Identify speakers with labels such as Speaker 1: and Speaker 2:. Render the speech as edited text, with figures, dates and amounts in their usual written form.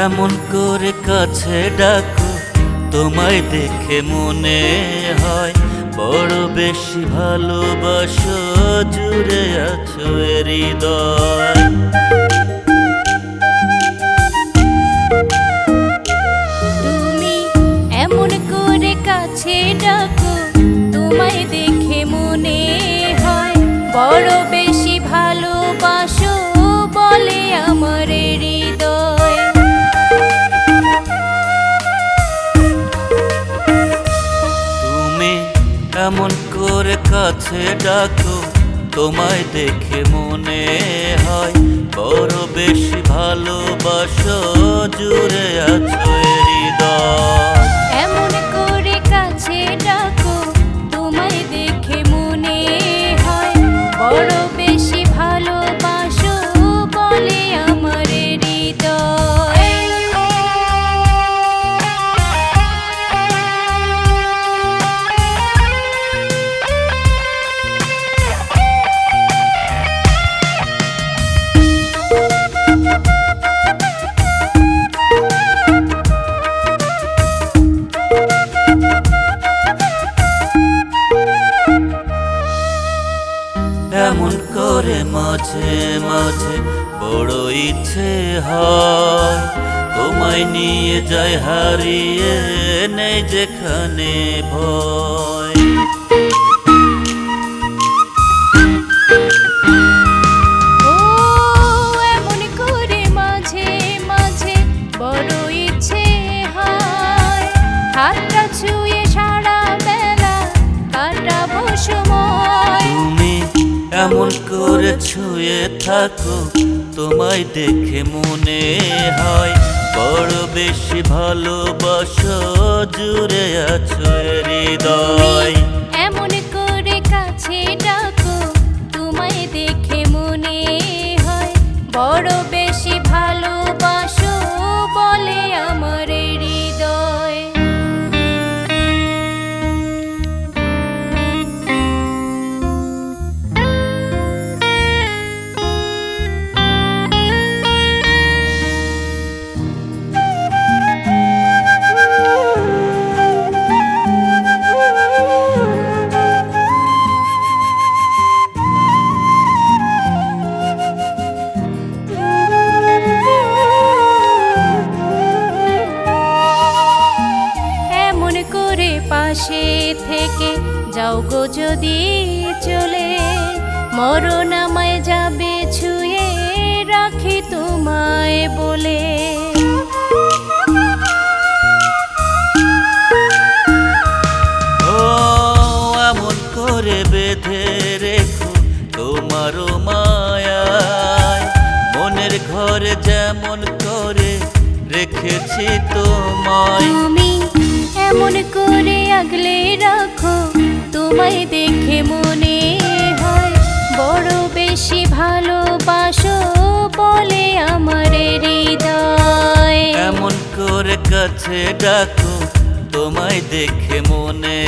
Speaker 1: এমন করে কাছে ডাকো, তোমায় দেখে মনে হয় বড় বেশি ভালোবাসো, জুড়ে আছো এ হৃদয়।
Speaker 2: তুমি এমন করে কাছে ডাকো, তোমায় দেখে মনে হয় বড় বেশি ভালোবাসো, বলে আমার হৃদয়।
Speaker 1: তুমি এমন করে কাছে ডাকো, তোমায় দেখে মনে হয় বড় বেশি ভালোবাসো, জুড়ে আছো এ হৃদয়।
Speaker 2: এমন করে কাছে ডাকো, তোমায় দেখে মনে হয় বড় বেশি ভালোবাসো, বলে আমার হৃদয়।
Speaker 1: এমন করে মাঝে মাঝে বড় ইচ্ছে হয়, তোমায় নিয়ে যায় হারিয়ে, নেই যেখানে ভয়।
Speaker 2: ও এমন করে মাঝে মাঝে বড় ইচ্ছে হয়, হাতটা ছুঁয়ে সারা বেলা কাটাবো সময়।
Speaker 1: তুমি এমন করে ছুঁয়ে থাকো, তোমায় দেখে মনে হয় বড় বেশি ভালোবাসো, জুড়ে আছো এ হৃদয়।
Speaker 2: এমন করে কাছে ডাকো, তোমায় দেখে মনে হয় বড় বেশি ভালোবাসো, বলে আমার হৃদয়। এমন করে পাশে থেকে যাও গো যদি চলে, মরণ আমায় যাবে ছুঁয়ে, রাখি তোমায় বলে।
Speaker 1: ও এমন করে বেঁধে রেখো তোমারও মায়ায়, মনের ঘরে যেমন করে রেখেছি তোমায়।
Speaker 2: তুমি এমন করে আগলে রাখো, তোমায় দেখে মনে হয় বড় বেশি ভালোবাসো, বলে আমার হৃদয়।
Speaker 1: এমন করে কাছে ডাকো, তোমায় দেখে মনে